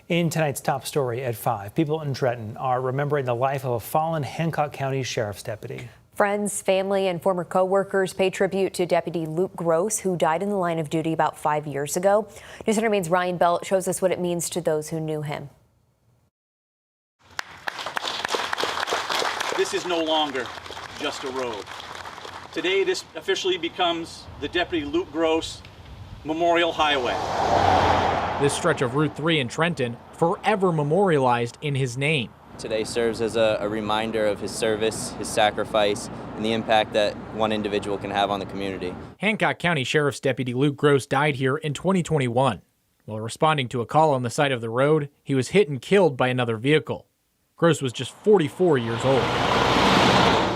In tonight's top story at 5, people in Trenton are remembering the life of a fallen Hancock County Sheriff's deputy. Friends, family, and former co-workers pay tribute to Deputy Luke Gross, who died in the line of duty about 5 years ago. News Center Maine's Ryan Bell shows us what it means to those who knew him. This is no longer just a road. Today, this officially becomes the Deputy Luke Gross Memorial Highway. This stretch of Route 3 in Trenton forever memorialized in his name. Today serves as a reminder of his service, his sacrifice, and the impact that one individual can have on the community. Hancock County Sheriff's Deputy Luke Gross died here in 2021. While responding to a call on the side of the road, he was hit and killed by another vehicle. Gross was just 44 years old.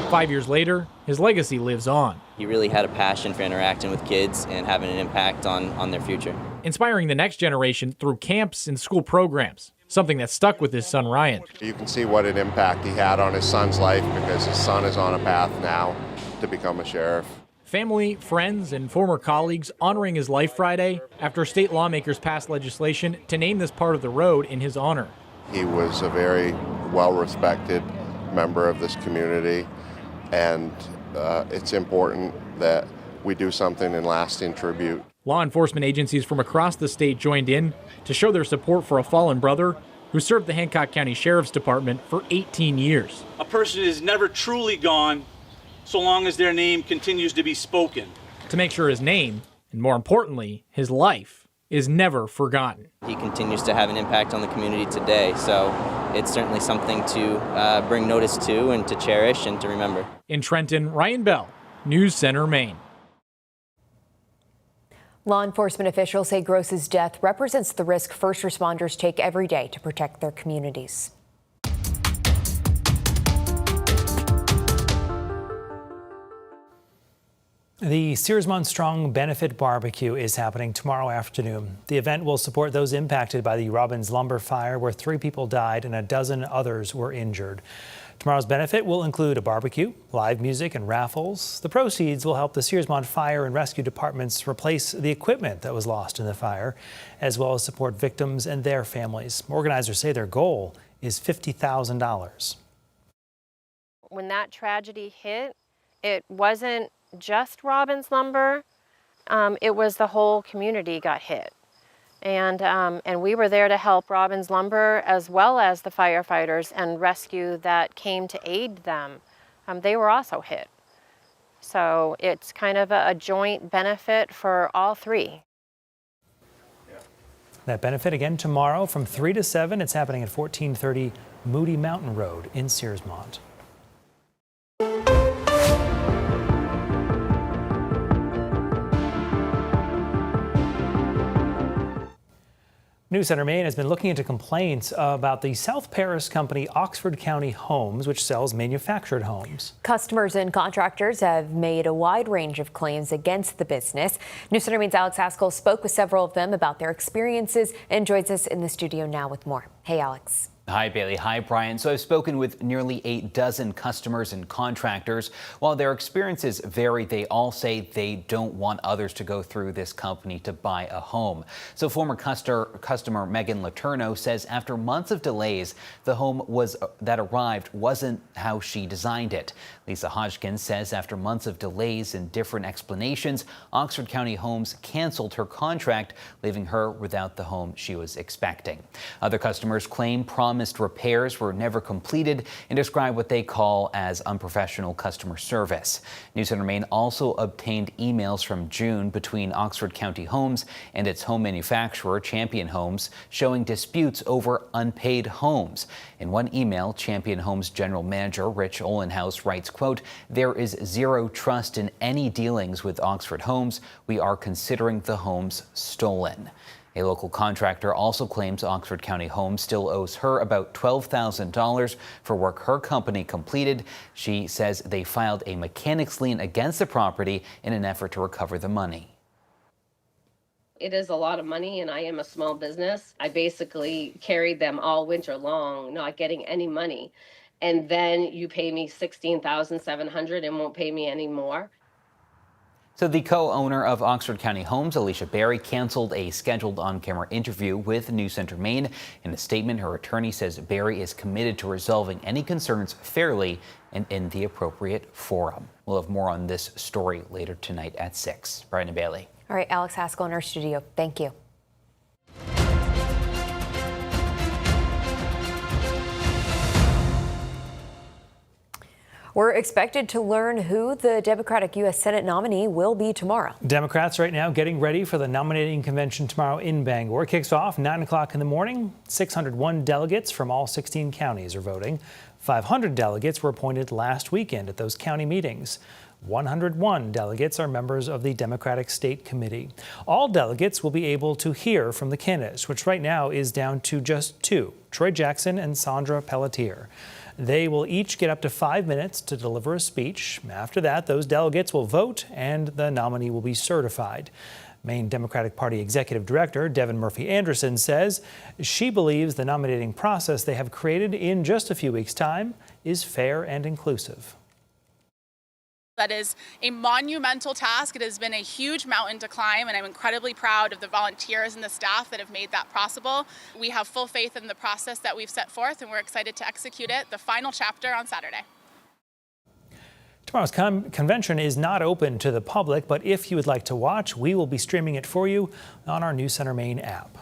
5 years later, his legacy lives on. He really had a passion for interacting with kids and having an impact on their future. Inspiring the next generation through camps and school programs, something that stuck with his son Ryan. You can see what an impact he had on his son's life because his son is on a path now to become a sheriff. Family, friends, and former colleagues honoring his life Friday after state lawmakers passed legislation to name this part of the road in his honor. He was a very well-respected member of this community, and it's important that we do something in lasting tribute. Law enforcement agencies from across the state joined in to show their support for a fallen brother who served the Hancock County Sheriff's Department for 18 years. A person is never truly gone so long as their name continues to be spoken. To make sure his name, and more importantly, his life, is never forgotten. He continues to have an impact on the community today, so it's certainly something to bring notice to and to cherish and to remember. In Trenton, Ryan Bell, News Center, Maine. Law enforcement officials say Gross's death represents the risk first responders take every day to protect their communities. The Searsmont Strong Benefit Barbecue is happening tomorrow afternoon. The event will support those impacted by the Robbins lumber fire, where 3 people died and a dozen others were injured. Tomorrow's benefit will include a barbecue, live music, and raffles. The proceeds will help the Searsmont Fire and Rescue Departments replace the equipment that was lost in the fire, as well as support victims and their families. Organizers say their goal is $50,000. When that tragedy hit, it wasn't just Robbins Lumber, it was the whole community got hit. And we were there to help Robbins Lumber as well as the firefighters and rescue that came to aid them. They were also hit. So it's kind of a joint benefit for all 3. That benefit again tomorrow from 3 to 7. It's happening at 1430 Moody Mountain Road in Searsmont. News Center Maine has been looking into complaints about the South Paris company Oxford County Homes, which sells manufactured homes. Customers and contractors have made a wide range of claims against the business. News Center Maine's Alex Haskell spoke with several of them about their experiences and joins us in the studio now with more. Hey, Alex. Hi, Bailey. Hi, Brian. So I've spoken with nearly 8 dozen customers and contractors. While their experiences vary, they all say they don't want others to go through this company to buy a home. So former customer Megan Letourneau says after months of delays, the home that arrived wasn't how she designed it. Lisa Hodgkins says after months of delays and different explanations, Oxford County Homes canceled her contract, leaving her without the home she was expecting. Other customers claim promised repairs were never completed and describe what they call as unprofessional customer service. News Center Maine also obtained emails from June between Oxford County Homes and its home manufacturer, Champion Homes, showing disputes over unpaid homes. In one email, Champion Homes General Manager Rich Olenhouse writes, quote, "There is zero trust in any dealings with Oxford Homes. We are considering the homes stolen." A local contractor also claims Oxford County Homes still owes her about $12,000 for work her company completed. She says they filed a mechanics lien against the property in an effort to recover the money. It is a lot of money, and I am a small business. I basically carried them all winter long, not getting any money. And then you pay me $16,700 and won't pay me any more. So the co-owner of Oxford County Homes, Alicia Berry, canceled a scheduled on-camera interview with News Center Maine. In a statement, her attorney says Berry is committed to resolving any concerns fairly and in the appropriate forum. We'll have more on this story later tonight at 6. Brian and Bailey. All right, Alex Haskell in our studio. Thank you. We're expected to learn who the Democratic U.S. Senate nominee will be tomorrow. Democrats right now getting ready for the nominating convention tomorrow in Bangor. It kicks off 9 o'clock in the morning. 601 delegates from all 16 counties are voting. 500 delegates were appointed last weekend at those county meetings. 101 delegates are members of the Democratic State Committee. All delegates will be able to hear from the candidates, which right now is down to just 2, Troy Jackson and Sandra Pelletier. They will each get up to 5 minutes to deliver a speech. After that, those delegates will vote and the nominee will be certified. Maine Democratic Party Executive Director Devin Murphy Anderson says she believes the nominating process they have created in just a few weeks' time is fair and inclusive. That is a monumental task. It has been a huge mountain to climb, and I'm incredibly proud of the volunteers and the staff that have made that possible. We have full faith in the process that we've set forth, and we're excited to execute it, the final chapter on Saturday. Tomorrow's convention is not open to the public, but if you would like to watch, we will be streaming it for you on our News Center Maine app.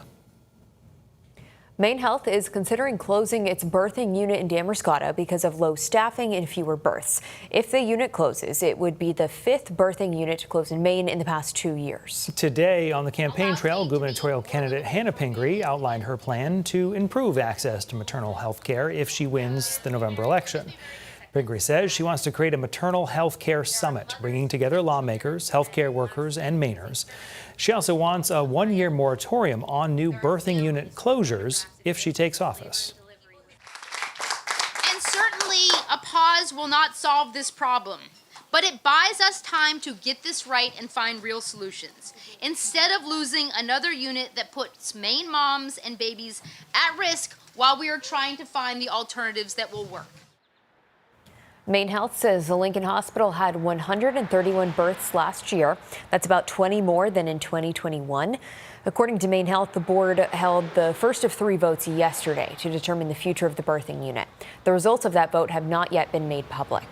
Maine Health is considering closing its birthing unit in Damascotta because of low staffing and fewer births. If the unit closes, it would be the 5th birthing unit to close in Maine in the past 2 years. Today on the campaign trail, gubernatorial candidate Hannah Pingree outlined her plan to improve access to maternal health care if she wins the November election. Pingree says she wants to create a maternal health care summit, bringing together lawmakers, healthcare workers, and Mainers. She also wants a 1-year moratorium on new birthing unit closures if she takes office. And certainly a pause will not solve this problem, but it buys us time to get this right and find real solutions, instead of losing another unit that puts Maine moms and babies at risk while we are trying to find the alternatives that will work. Maine Health says the Lincoln Hospital had 131 births last year. That's about 20 more than in 2021. According to Maine Health, the board held the first of 3 votes yesterday to determine the future of the birthing unit. The results of that vote have not yet been made public.